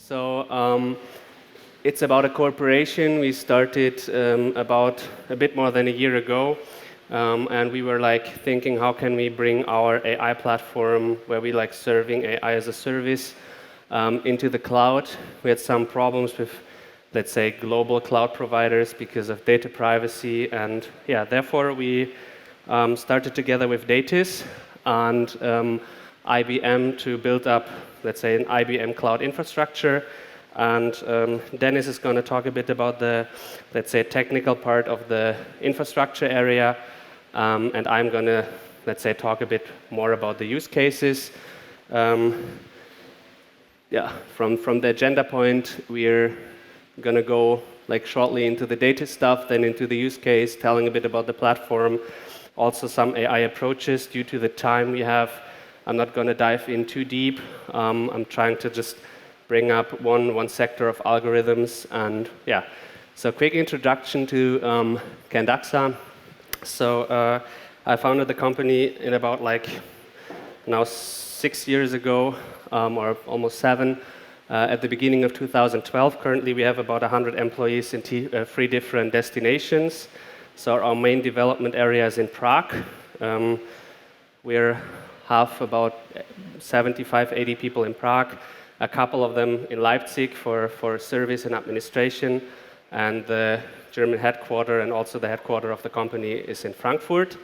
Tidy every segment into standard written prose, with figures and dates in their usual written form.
So it's about a corporation. We started about a bit more than a year ago, and we were like thinking, how can we bring our AI platform, where we like serving AI as a service, into the cloud. We had some problems with, let's say, global cloud providers because of data privacy, and yeah, therefore we started together with Datis and IBM to build up, let's say, an IBM cloud infrastructure. And Dennis is going to talk a bit about the, let's say, technical part of the infrastructure area, and I'm going to, let's say, talk a bit more about the use cases. Yeah, from the agenda point, we're going to go like shortly into the data stuff, then into the use case, telling a bit about the platform, also some AI approaches. Due to the time we have, I'm not going to dive in too deep. I'm trying to just bring up one sector of algorithms, and yeah. So quick introduction to Candaxa. So I founded the company in about like now 6 years ago, or almost 7, at the beginning of 2012. Currently we have about 100 employees in 3 different destinations. So our main development area is in Prague. We're have about 75, 80 people in Prague, a couple of them in Leipzig for service and administration, and the German headquarters and also the headquarters of the company is in Frankfurt.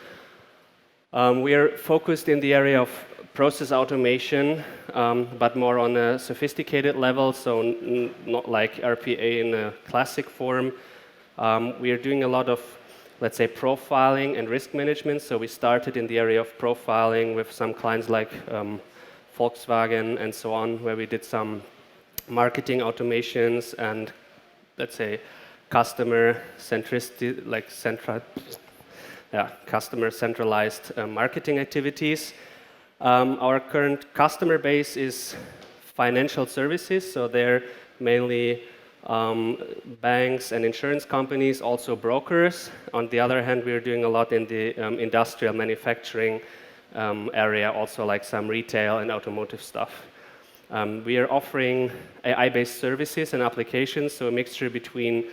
We are focused in the area of process automation, but more on a sophisticated level, so not like RPA in a classic form. We are doing a lot of, let's say, profiling and risk management. So we started in the area of profiling with some clients like Volkswagen and so on, where we did some marketing automations and, let's say, customer centricity, like customer centralized marketing activities. Our current customer base is financial services, so they're mainly banks and insurance companies, also brokers. On the other hand, we're doing a lot in the industrial manufacturing area, also like some retail and automotive stuff. We are offering AI-based services and applications, so a mixture between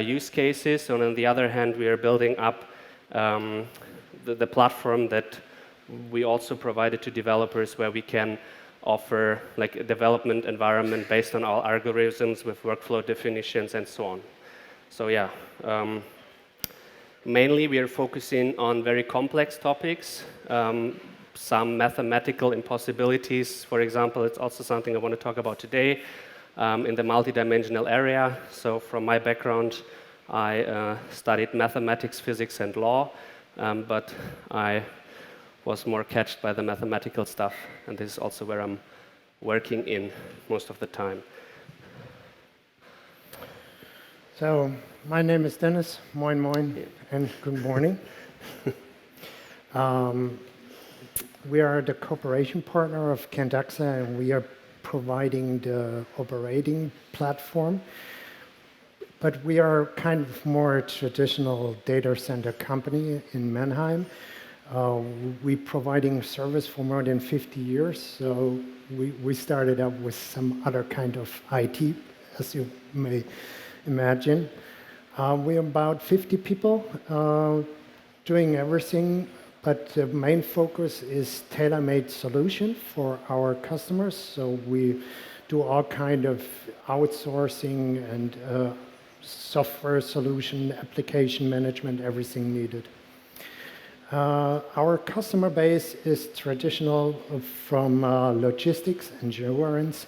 use cases. And on the other hand, we are building up the platform that we also provided to developers, where we can offer like a development environment based on our algorithms with workflow definitions and so on. So yeah, mainly we are focusing on very complex topics, some mathematical impossibilities. For example, it's also something I want to talk about today in the multidimensional area. So from my background, I studied mathematics, physics, and law, but I was more catched by the mathematical stuff, and this is also where I'm working in most of the time. So, my name is Dennis. Moin moin, and good morning. We are the cooperation partner of Candaxa, and we are providing the operating platform. But we are kind of more a traditional data center company in Mannheim. We're providing service for more than 50 years, so we started up with some other kind of IT, as you may imagine. We're about 50 people doing everything, but the main focus is tailor-made solution for our customers. So we do all kind of outsourcing and software solution, application management, everything needed. Our customer base is traditional from logistics, insurance,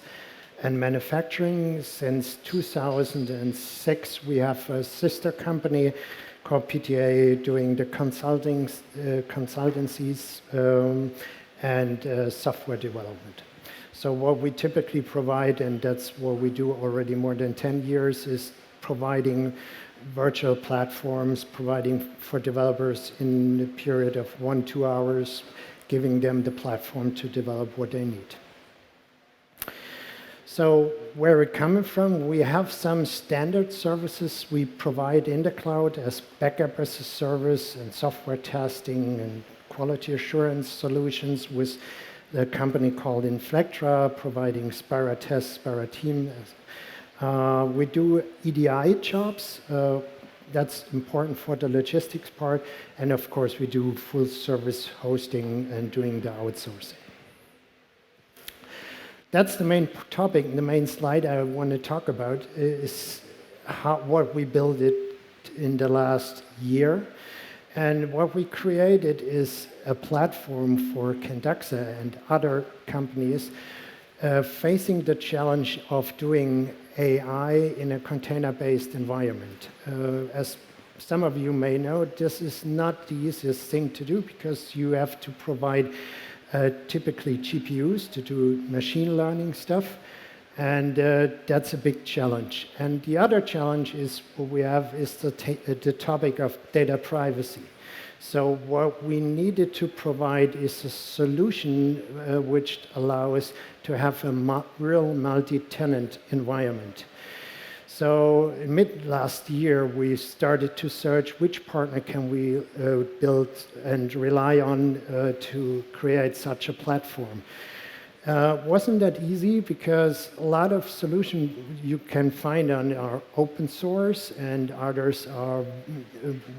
and manufacturing. Since 2006, we have a sister company called PTA doing the consultancies and software development. So what we typically provide, and that's what we do already more than 10 years, is providing virtual platforms, providing for developers in a period of 1-2 hours, giving them the platform to develop what they need. So where we're coming from, we have some standard services we provide in the cloud as backup as a service and software testing and quality assurance solutions with the company called Inflectra, providing Spira tests, Spira team. We do EDI jobs. That's important for the logistics part. And of course, we do full service hosting and doing the outsourcing. That's the main topic. The main slide I want to talk about is what we built it in the last year. And what we created is a platform for Container and other companies facing the challenge of doing AI in a container-based environment. As some of you may know, this is not the easiest thing to do because you have to provide typically GPUs to do machine learning stuff, and that's a big challenge. And the other challenge is what we have is the topic of data privacy. So what we needed to provide is a solution which allows to have a real multi-tenant environment. So mid last year, we started to search which partner can we build and rely on to create such a platform. Wasn't that easy because a lot of solutions you can find are open source and others are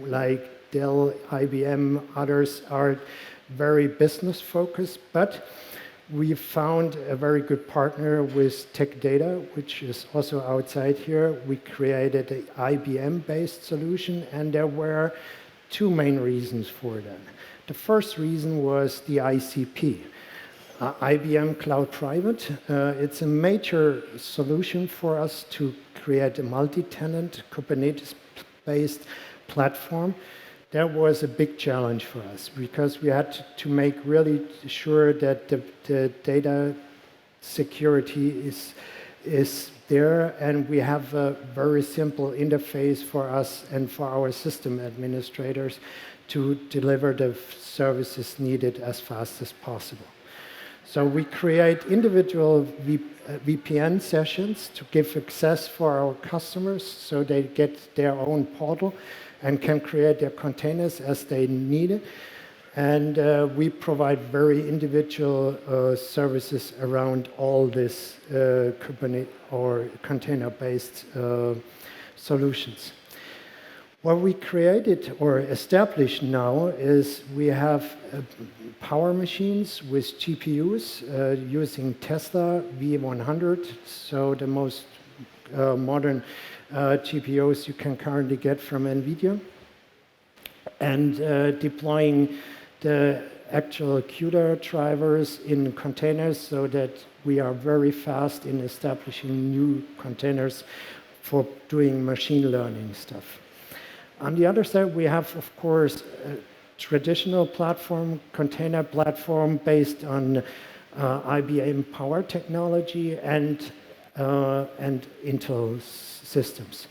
like Dell, IBM, others are very business focused, but we found a very good partner with Tech Data, which is also outside here. We created an IBM-based solution, and there were two main reasons for that. The first reason was the ICP. IBM Cloud Private. It's a major solution for us to create a multi-tenant Kubernetes-based platform. That was a big challenge for us because we had to make really sure that the data security is there, and we have a very simple interface for us and for our system administrators to deliver the services needed as fast as possible. So we create individual VPN sessions to give access for our customers so they get their own portal and can create their containers as they need it. And we provide very individual services around all this Kubernetes or container-based solutions. What we created or established now is we have power machines with GPUs using Tesla V100, so the most modern GPUs you can currently get from NVIDIA, and deploying the actual CUDA drivers in containers so that we are very fast in establishing new containers for doing machine learning stuff. On the other side, we have, of course, a traditional platform, container platform based on IBM Power technology and Intel systems.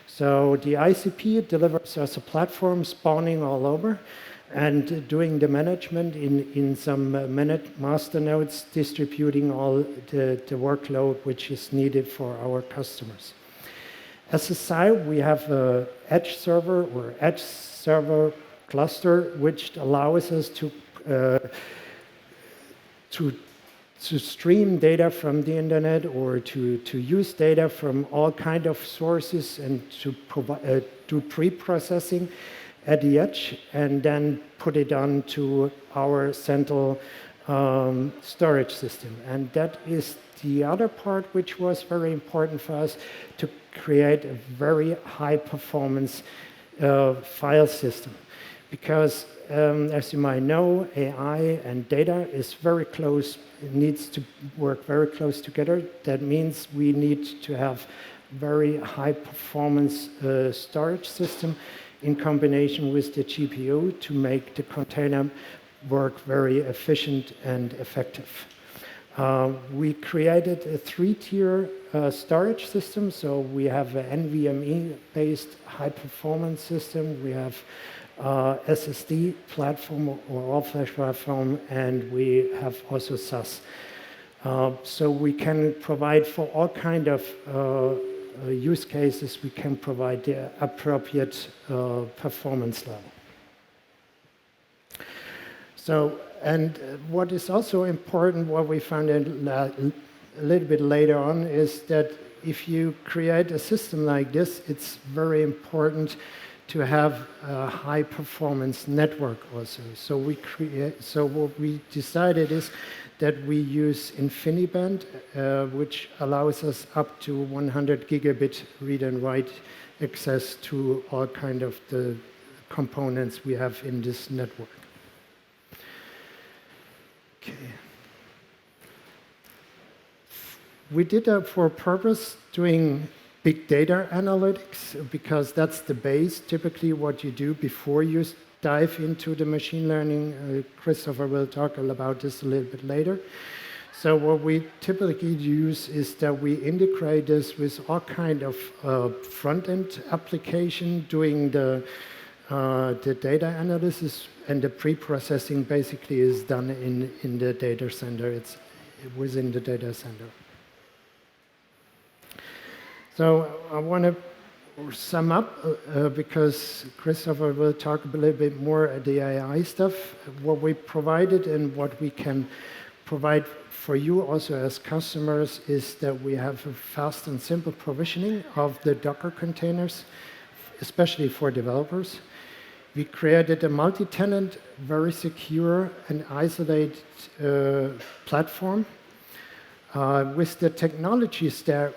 So the ICP delivers us a platform spawning all over and doing the management in some master nodes, distributing all the workload which is needed for our customers. As a side, we have an edge server or edge server cluster, which allows us to stream data from the internet or to use data from all kinds of sources and to do pre-processing at the edge and then put it onto our central storage system. And that is the other part which was very important for us to create a very high performance file system. Because as you might know, AI and data is very close, it needs to work very close together. That means we need to have very high performance storage system in combination with the GPU to make the container work very efficient and effective. We created a three-tier storage system. So we have an NVMe-based high-performance system. We have SSD platform or all-flash platform, and we have also SAS. So we can provide for all kind of use cases, we can provide the appropriate performance level. So, and what is also important, what we found a little bit later on, is that if you create a system like this, it's very important to have a high performance network also. So what we decided is that we use InfiniBand, which allows us up to 100 gigabit read and write access to all kind of the components we have in this network. Okay. We did that for a purpose, doing big data analytics, because that's the base, typically what you do before you dive into the machine learning. Christopher will talk about this a little bit later. So what we typically use is that we integrate this with all kind of front-end application, doing the data analysis, and the pre-processing basically is done in the data center. It's within the data center. So I want to sum up, because Christopher will talk a little bit more at the AI stuff. What we provided and what we can provide for you also as customers is that we have a fast and simple provisioning of the Docker containers, especially for developers. We created a multi-tenant, very secure and isolated platform. With the technologies that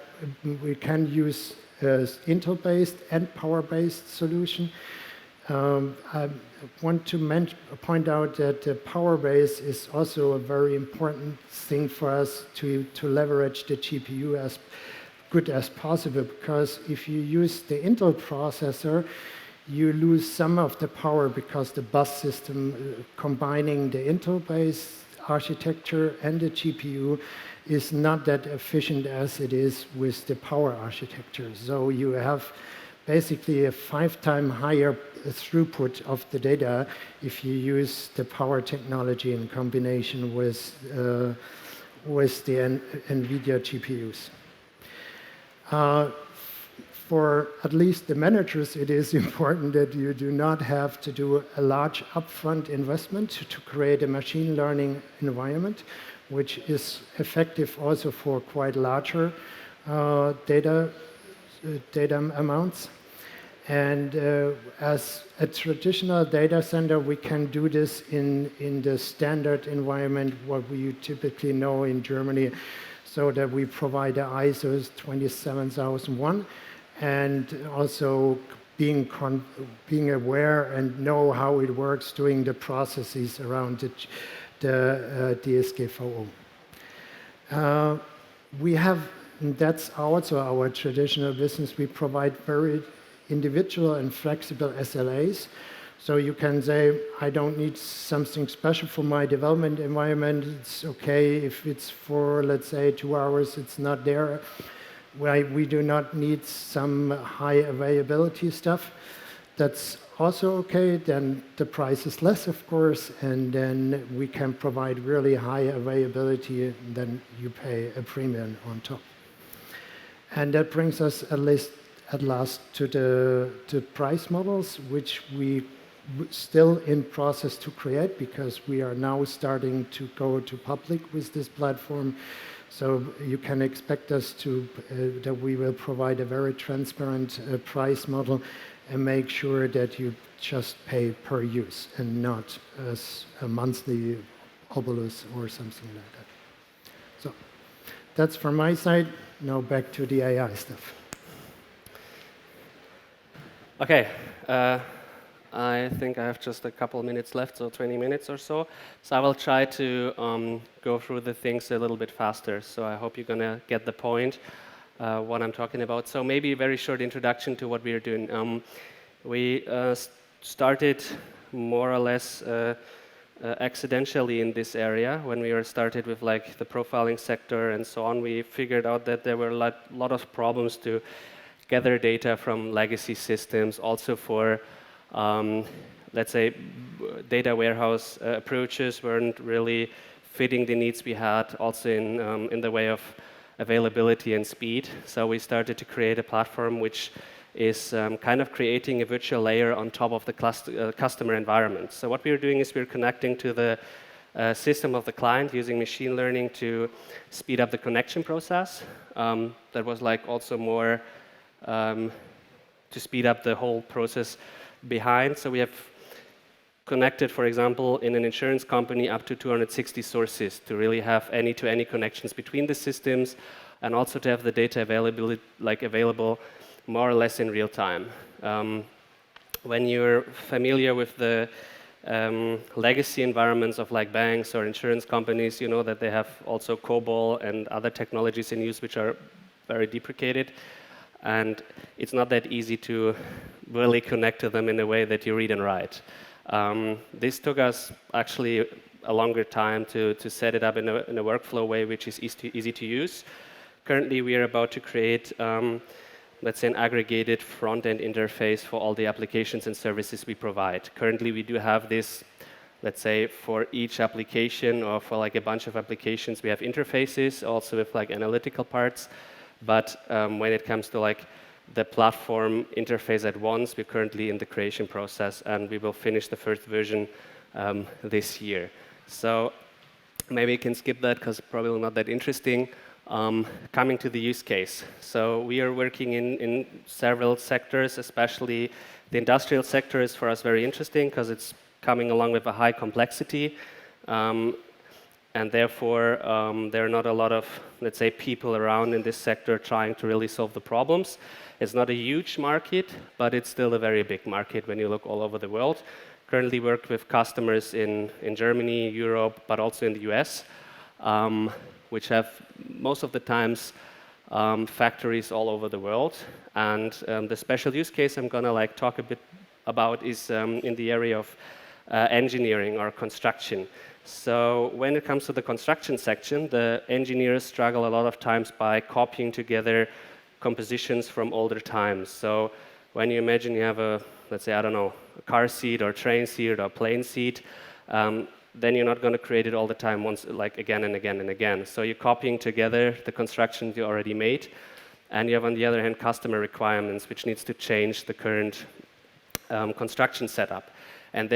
we can use Intel-based and Power-based solution. I want to point out that the Power-based is also a very important thing for us to leverage the GPU as good as possible, because if you use the Intel processor, you lose some of the power because the bus system combining the Intel-based architecture and the GPU is not that efficient as it is with the Power architecture. So you have basically a 5 times higher throughput of the data if you use the Power technology in combination with the NVIDIA GPUs. For at least the managers, it is important that you do not have to do a large upfront investment to create a machine learning environment, which is effective also for quite larger data amounts. And as a traditional data center, we can do this in the standard environment, what we typically know in Germany, so that we provide the ISO 27001, and also being aware and know how it works, doing the processes around the DSGVO. We have, and that's also our traditional business, we provide very individual and flexible SLAs. So you can say, I don't need something special for my development environment. It's okay if it's for, let's say, 2 hours, it's not there. We do not need some high availability stuff. That's also okay. Then the price is less, of course, and then we can provide really high availability, and then you pay a premium on top. And that brings us at last to the price models, which we still in process to create, because we are now starting to go to public with this platform. So you can expect us that we will provide a very transparent price model and make sure that you just pay per use and not as a monthly obolus or something like that. So that's from my side. Now back to the AI stuff. Okay. I think I have just a couple of minutes left, so 20 minutes or so. So I will try to go through the things a little bit faster. So I hope you're going to get the point, what I'm talking about. So maybe a very short introduction to what we are doing. We started more or less accidentally in this area. When we were started with like the profiling sector and so on, we figured out that there were a lot of problems to gather data from legacy systems, also for let's say data warehouse approaches weren't really fitting the needs we had, also in the way of availability and speed. So we started to create a platform which is kind of creating a virtual layer on top of the customer environment. So what we're doing is we're connecting to the system of the client using machine learning to speed up the connection process. That was like also more to speed up the whole process behind. So we have connected, for example, in an insurance company up to 260 sources to really have any-to-any connections between the systems, and also to have the data available more or less in real time. When you're familiar with the legacy environments of like banks or insurance companies, you know that they have also COBOL and other technologies in use which are very deprecated. And it's not that easy to really connect to them in a way that you read and write. This took us actually a longer time to set it up in a workflow way which is easy to use. Currently, we are about to create, let's say, an aggregated front-end interface for all the applications and services we provide. Currently, we do have this, let's say, for each application or for like a bunch of applications, we have interfaces, also with like analytical parts. But when it comes to like the platform interface at once, we're currently in the creation process, and we will finish the first version this year. So maybe you can skip that because probably not that interesting. Coming to the use case. So we are working in several sectors, especially the industrial sector is for us very interesting because it's coming along with a high complexity. And therefore, there are not a lot of, let's say, people around in this sector trying to really solve the problems. It's not a huge market, but it's still a very big market when you look all over the world. Currently work with customers in Germany, Europe, but also in the US, which have most of the times factories all over the world. And the special use case I'm gonna like talk a bit about is in the area of engineering or construction. So when it comes to the construction section, the engineers struggle a lot of times by copying together compositions from older times. So when you imagine you have a, let's say, I don't know, a car seat or train seat or plane seat, then you're not going to create it all the time once, like again and again and again. So you're copying together the constructions you already made, and you have, on the other hand, customer requirements, which needs to change the current construction setup. And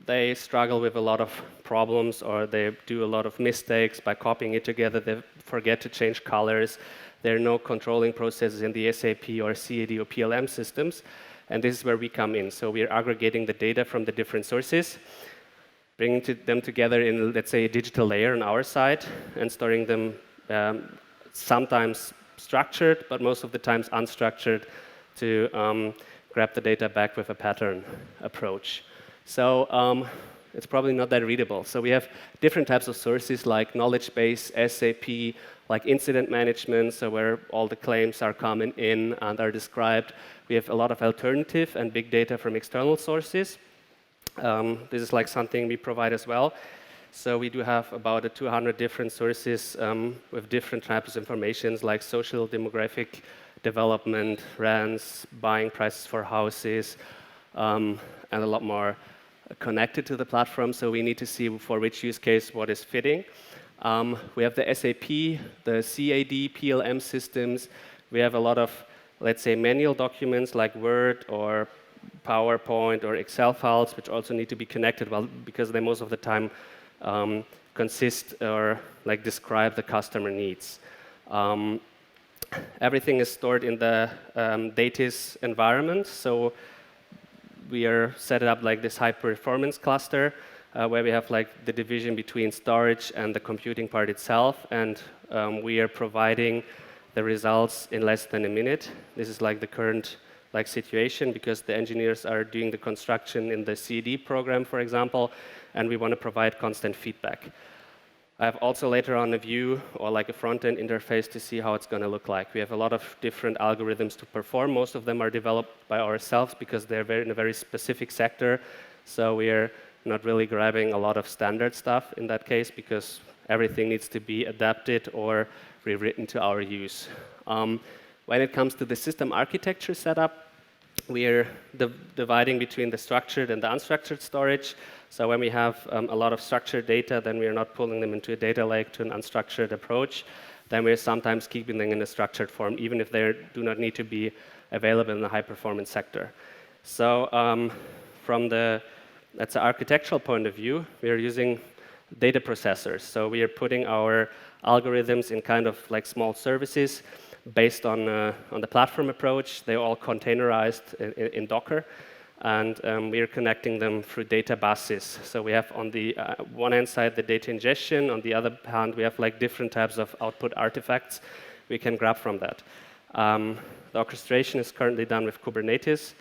they struggle with a lot of problems, or they do a lot of mistakes by copying it together. They forget to change colors. There are no controlling processes in the SAP or CAD or PLM systems, and this is where we come in. So we are aggregating the data from the different sources, bringing them together in, let's say, a digital layer on our side, and storing them sometimes structured, but most of the times unstructured, to grab the data back with a pattern approach. So it's probably not that readable. So we have different types of sources like knowledge base, SAP, like incident management, so where all the claims are coming in and are described. We have a lot of alternative and big data from external sources. This is like something we provide as well. So we do have about 200 different sources with different types of information like social demographic development, rents, buying prices for houses, and a lot more connected to the platform. So we need to see for which use case what is fitting. We have the SAP, the CAD, PLM systems. We have a lot of, let's say, manual documents like Word or PowerPoint or Excel files, which also need to be connected, well, because they most of the time consist or like describe the customer needs. Everything is stored in the Datis environment, so we are set up like this high-performance cluster where we have like the division between storage and the computing part itself, and we are providing the results in less than a minute. This is like the current like situation because the engineers are doing the construction in the CAD program, for example, and we want to provide constant feedback. I have also later on a view or like a front-end interface to see how it's going to look like. We have a lot of different algorithms to perform. Most of them are developed by ourselves because they're in a very specific sector. So we are not really grabbing a lot of standard stuff in that case because everything needs to be adapted or rewritten to our use. When it comes to the system architecture setup, we are dividing between the structured and the unstructured storage. So when we have a lot of structured data, then we are not pulling them into a data lake to an unstructured approach. Then we're sometimes keeping them in a structured form, even if they do not need to be available in the high-performance sector. So from the, that's an architectural point of view, we are using data processors. So we are putting our algorithms in kind of like small services based on the platform approach. They're all containerized in Docker. And we are connecting them through data buses. So we have on the one hand side the data ingestion, on the other hand we have like different types of output artifacts we can grab from that. The orchestration is currently done with Kubernetes,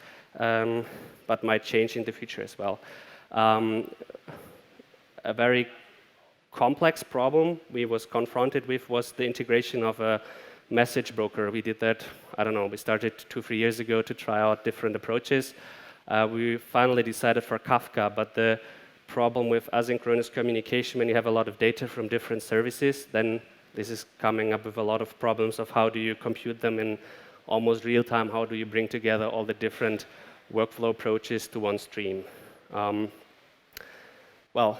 but might change in the future as well. A very complex problem we was confronted with was the integration of a message broker. We did that, I don't know, we started 2-3 years ago to try out different approaches. We finally decided for Kafka, but the problem with asynchronous communication, when you have a lot of data from different services, then this is coming up with a lot of problems of how do you compute them in almost real time, how do you bring together all the different workflow approaches to one stream. Well,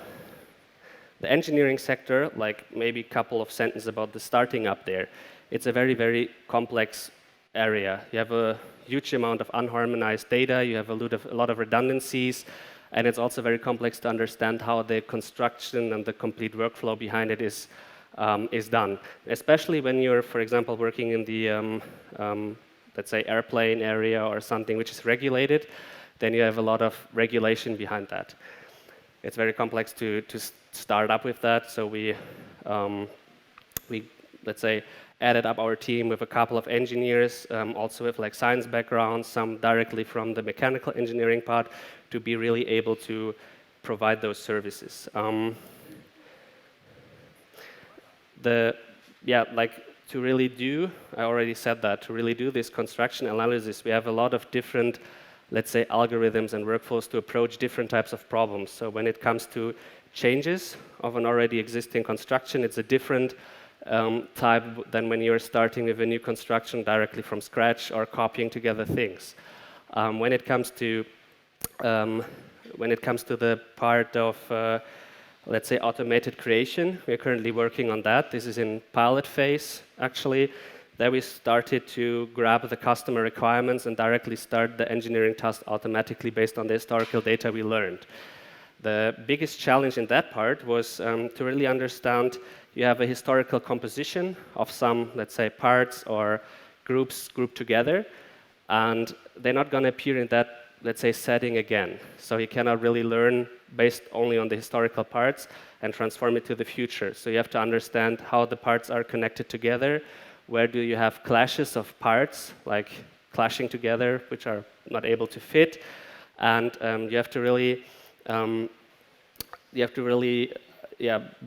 the engineering sector, like maybe a couple of sentences about the starting up there, it's a very, very complex area. You have a huge amount of unharmonized data, you have a lot of redundancies, and it's also very complex to understand how the construction and the complete workflow behind it is done. Especially when you're, for example, working in the, let's say, airplane area or something which is regulated, then you have a lot of regulation behind that. It's very complex to start up with that, so we let's say, added up our team with a couple of engineers, also with like science backgrounds, some directly from the mechanical engineering part, to be really able to provide those services. Like to really do, I already said that, to really do this construction analysis, we have a lot of different, let's say, algorithms and workflows to approach different types of problems. So when it comes to changes of an already existing construction, it's a different type than when you're starting with a new construction directly from scratch or copying together things. When it comes to the part of let's say automated creation, we're currently working on that. This is in pilot phase actually. There we started to grab the customer requirements and directly start the engineering task automatically based on the historical data we learned. The biggest challenge in that part was to really understand you have a historical composition of some, let's say, parts or groups grouped together, and they're not going to appear in that, let's say, setting again. So you cannot really learn based only on the historical parts and transform it to the future. So you have to understand how the parts are connected together, where do you have clashes of parts, like clashing together, which are not able to fit, and you have to really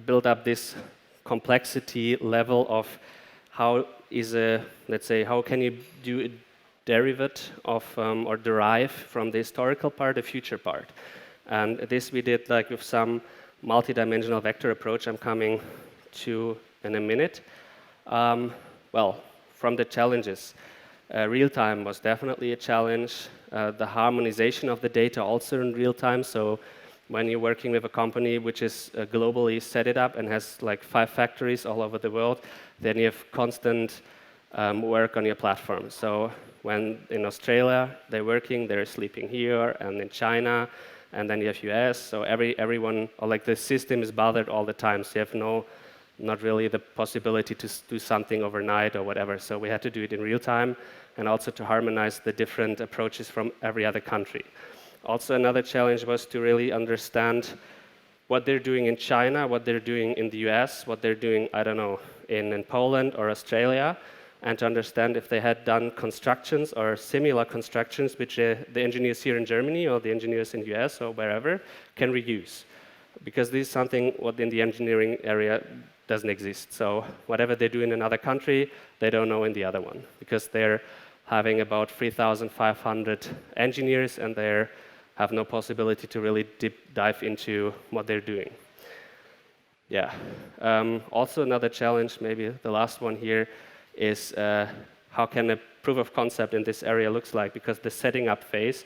build up this complexity level of how is let's say, how can you do a derivative of or derive from the historical part a future part. And this we did like with some multidimensional vector approach I'm coming to in a minute. Well, from the challenges, real time was definitely a challenge. The harmonization of the data also in real time. So when you're working with a company which is globally set it up and has like 5 factories all over the world, then you have constant work on your platform. So when in Australia they're working, they're sleeping here, and in China, and then you have US. So everyone, or like the system is bothered all the time. So you have not really the possibility to do something overnight or whatever. So we had to do it in real time, and also to harmonize the different approaches from every other country. Also, another challenge was to really understand what they're doing in China, what they're doing in the US, what they're doing, I don't know, in Poland or Australia, and to understand if they had done constructions or similar constructions which the engineers here in Germany or the engineers in the US or wherever can reuse. Because this is something what in the engineering area doesn't exist. So whatever they do in another country, they don't know in the other one, because they're having about 3,500 engineers and they have no possibility to really deep dive into what they're doing. Yeah. Also another challenge, maybe the last one here, is how can a proof of concept in this area looks like, because the setting up phase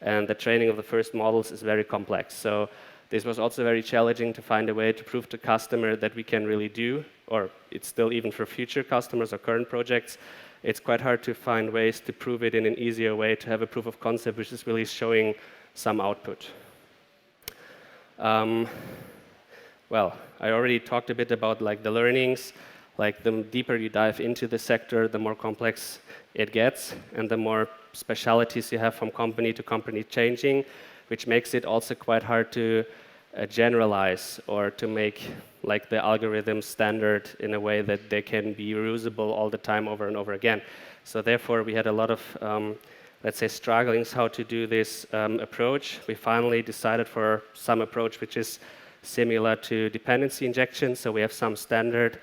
and the training of the first models is very complex. So This was also very challenging to find a way to prove to customer that we can really do, or it's still even for future customers or current projects, it's quite hard to find ways to prove it in an easier way, to have a proof of concept which is really showing some output. Well, I already talked a bit about like the learnings. Like the deeper you dive into the sector, the more complex it gets, and the more specialities you have from company to company changing, which makes it also quite hard to generalize or to make like the algorithm standard in a way that they can be reusable all the time over and over again. So therefore, we had a lot of, let's say, strugglings how to do this approach. We finally decided for some approach which is similar to dependency injection. So we have some standard,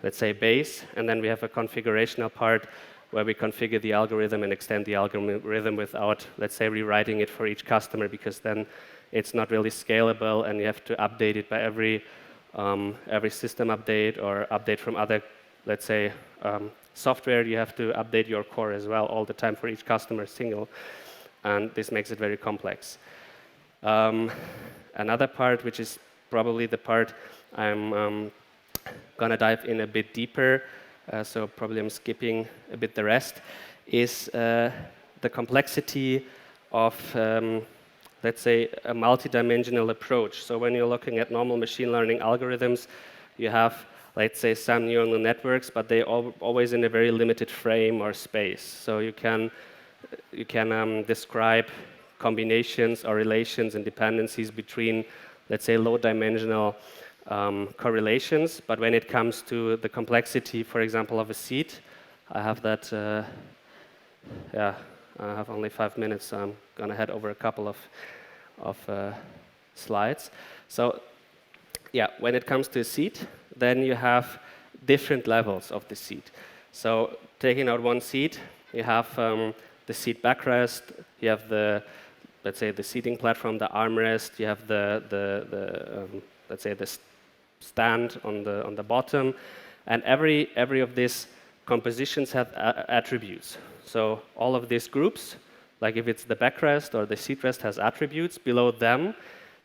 let's say, base, and then we have a configurational part where we configure the algorithm and extend the algorithm without, let's say, rewriting it for each customer, because then it's not really scalable, and you have to update it by every system update or update from other, let's say, software. You have to update your core as well all the time for each customer single, and this makes it very complex. Another part, which is probably the part I'm gonna dive in a bit deeper, so probably I'm skipping a bit the rest, is the complexity of, let's say, a multidimensional approach. So when you're looking at normal machine learning algorithms, you have, let's say, some neural networks, but they're always in a very limited frame or space. So you can describe combinations or relations and dependencies between, let's say, low-dimensional correlations. But when it comes to the complexity, for example, of a seed, I have that, I have only 5 minutes, so I'm going to head over a couple of slides. So yeah, when it comes to a seed, then you have different levels of the seed. So taking out one seed, you have the seed backrest, you have the, let's say, the seating platform, the armrest, you have let's say, the stand on the bottom, and every of these compositions have attributes. So all of these groups, like if it's the backrest or the seat rest, has attributes. Below them,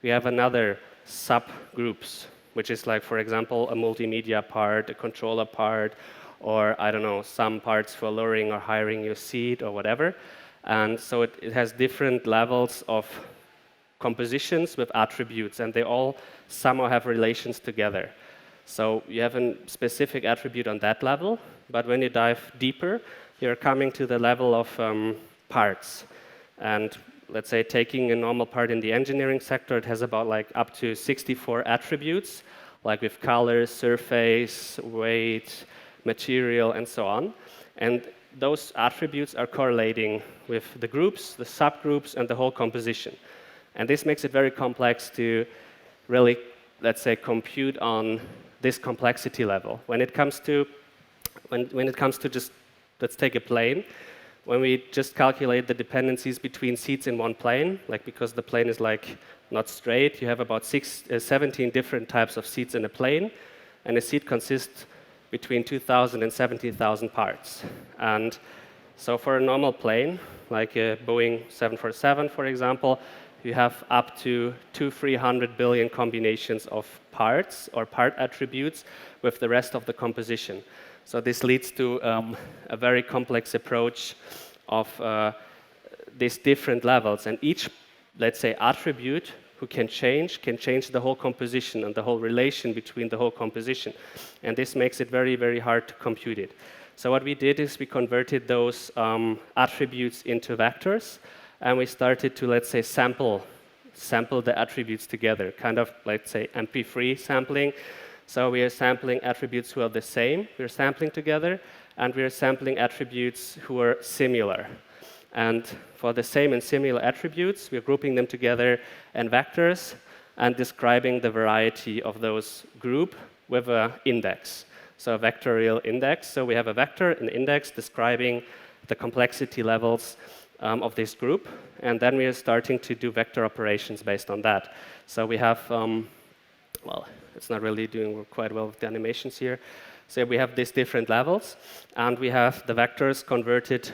we have another subgroups, which is like, for example, a multimedia part, a controller part, or I don't know, some parts for lowering or hiring your seat or whatever. And so it has different levels of compositions with attributes, and they all somehow have relations together. So you have a specific attribute on that level, but when you dive deeper, you're coming to the level of parts. And let's say taking a normal part in the engineering sector, it has about like up to 64 attributes, like with color, surface, weight, material, and so on. And those attributes are correlating with the groups, the subgroups, and the whole composition. And this makes it very complex to really, let's say, compute on this complexity level. When it comes to just, let's take a plane, when we just calculate the dependencies between seats in one plane, like because the plane is like not straight, you have about 17 different types of seats in a plane, and a seat consists between 2,000 and 17,000 parts. And so for a normal plane, like a Boeing 747, for example, you have up to 300 billion combinations of parts or part attributes with the rest of the composition. So this leads to a very complex approach of these different levels. And each, let's say, attribute who can change the whole composition and the whole relation between the whole composition. And this makes it very, very hard to compute it. So what we did is we converted those attributes into vectors, and we started to, let's say, sample the attributes together, kind of, let's say, MP3 sampling. So we are sampling attributes who are the same, we're sampling together, and we are sampling attributes who are similar. And for the same and similar attributes, we're grouping them together in vectors and describing the variety of those group with an index. So a vectorial index. So we have a vector, an index describing the complexity levels of this group, and then we are starting to do vector operations based on that. So we have, well, it's not really doing quite well with the animations here. So we have these different levels, and we have the vectors converted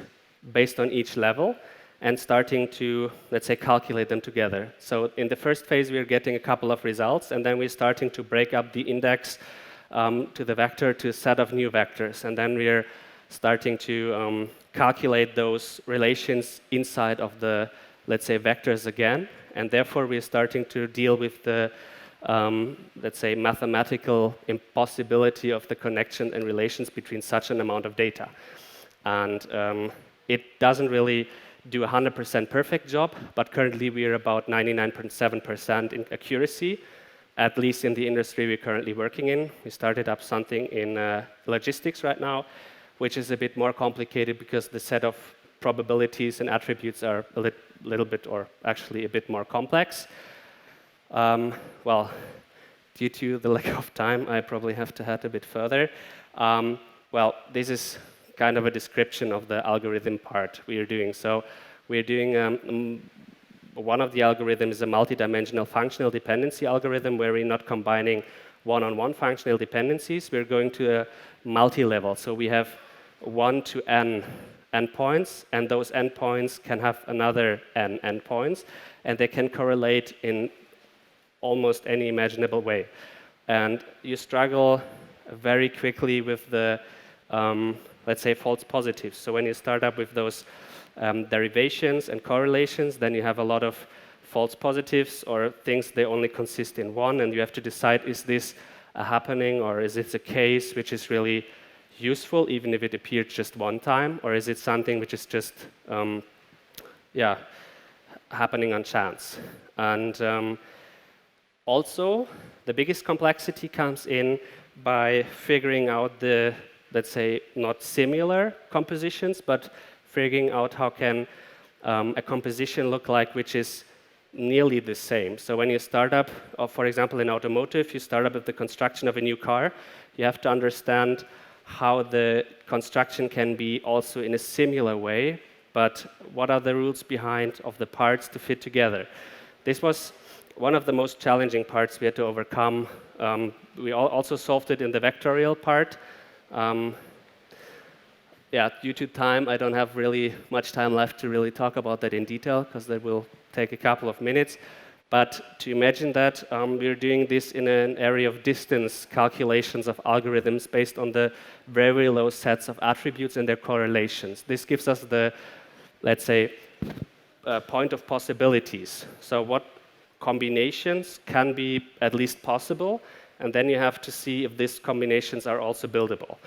based on each level, and starting to, let's say, calculate them together. So in the first phase, we're getting a couple of results, and then we're starting to break up the index to the vector to a set of new vectors. And then we're starting to calculate those relations inside of the, let's say, vectors again. And therefore, we're starting to deal with the, let's say, mathematical impossibility of the connection and relations between such an amount of data. And it doesn't really do a 100% perfect job, but currently we are about 99.7% in accuracy, at least in the industry we're currently working in. We started up something in logistics right now, which is a bit more complicated because the set of probabilities and attributes are a little bit, or actually a bit more complex. Well, due to the lack of time, I probably have to head a bit further. Well, this is kind of a description of the algorithm part we are doing. So we're doing, one of the algorithms is a multidimensional functional dependency algorithm where we're not combining one-on-one functional dependencies. We're going to a multi-level. So we have 1 to n endpoints, and those endpoints can have another n endpoints, and they can correlate in almost any imaginable way. And you struggle very quickly with the let's say, false positives. So when you start up with those derivations and correlations, then you have a lot of false positives or things they only consist in one, and you have to decide, is this a happening, or is it a case which is really useful, even if it appeared just one time, or is it something which is just, happening on chance? And also, the biggest complexity comes in by figuring out the, let's say, not similar compositions, but figuring out how can a composition look like which is nearly the same. So when you start up, or for example in automotive, you start up with the construction of a new car, you have to understand how the construction can be also in a similar way, but what are the rules behind of the parts to fit together. This was one of the most challenging parts we had to overcome. We also solved it in the vectorial part. Due to time, I don't have really much time left to really talk about that in detail, because that will take a couple of minutes. But to imagine that, we're doing this in an area of distance calculations of algorithms based on the very low sets of attributes and their correlations. This gives us the, let's say, point of possibilities. So what combinations can be at least possible, and then you have to see if these combinations are also buildable.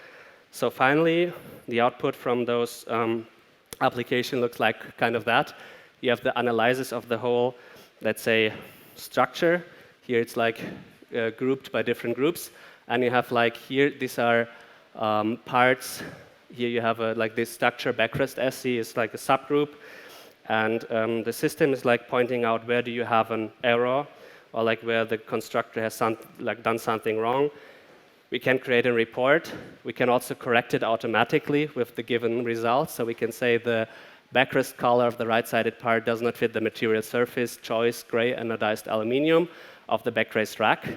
So finally, the output from those application looks like kind of that. You have the analysis of the whole, let's say, structure. Here it's like grouped by different groups, and you have like here, these are parts. Here you have like this structure, backrest SC is like a subgroup, and the system is like pointing out where do you have an error, or like where the constructor has done something wrong. We can create a report. We can also correct it automatically with the given results. So we can say the backrest color of the right-sided part does not fit the material surface, choice, gray anodized aluminum of the backrest rack.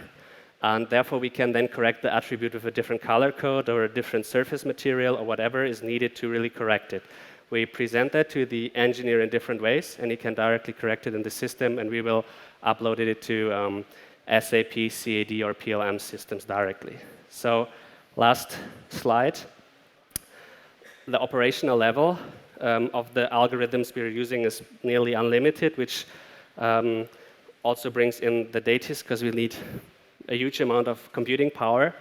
And therefore, we can then correct the attribute with a different color code or a different surface material or whatever is needed to really correct it. We present that to the engineer in different ways, and he can directly correct it in the system, and we will upload it to SAP, CAD, or PLM systems directly. So last slide. The operational level of the algorithms we're using is nearly unlimited, which also brings in the data, because we need a huge amount of computing power,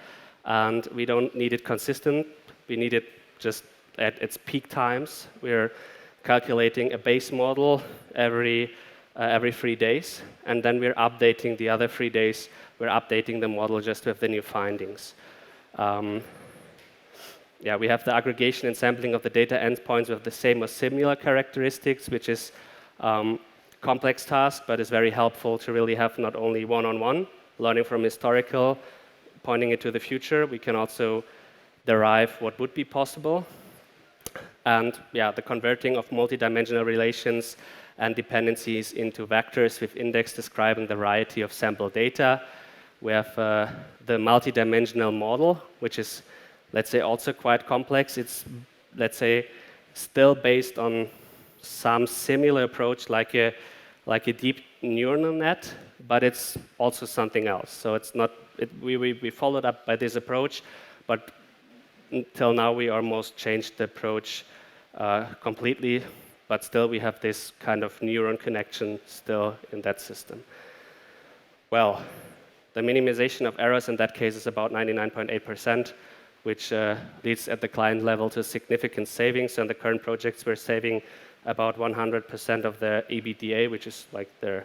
and we don't need it consistent. We need it just at its peak times. We're calculating a base model every 3 days, and then we're updating the other 3 days. We're updating the model just with the new findings. We have the aggregation and sampling of the data endpoints with the same or similar characteristics, which is complex task, but is very helpful to really have not only one-on-one learning from historical, pointing it to the future. We can also derive what would be possible. And the converting of multidimensional relations and dependencies into vectors with index describing the variety of sample data. We have the multidimensional model, which is, let's say, also quite complex. It's, let's say, still based on some similar approach like a deep neural net, but it's also something else. So it's not, we followed up by this approach, but until now we almost changed the approach completely, but still we have this kind of neuron connection still in that system. Well, the minimization of errors in that case is about 99.8%, which leads at the client level to significant savings. So in the current projects, we're saving about 100% of their EBITDA, which is like their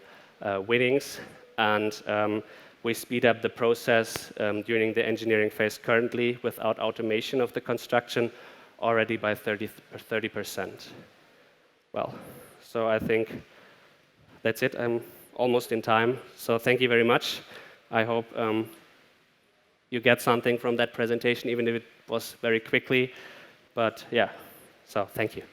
winnings. And we speed up the process during the engineering phase currently without automation of the construction already by 30%. Well, so I think that's it. I'm almost in time. So thank you very much. I hope you get something from that presentation, even if it was very quickly. But yeah, so thank you.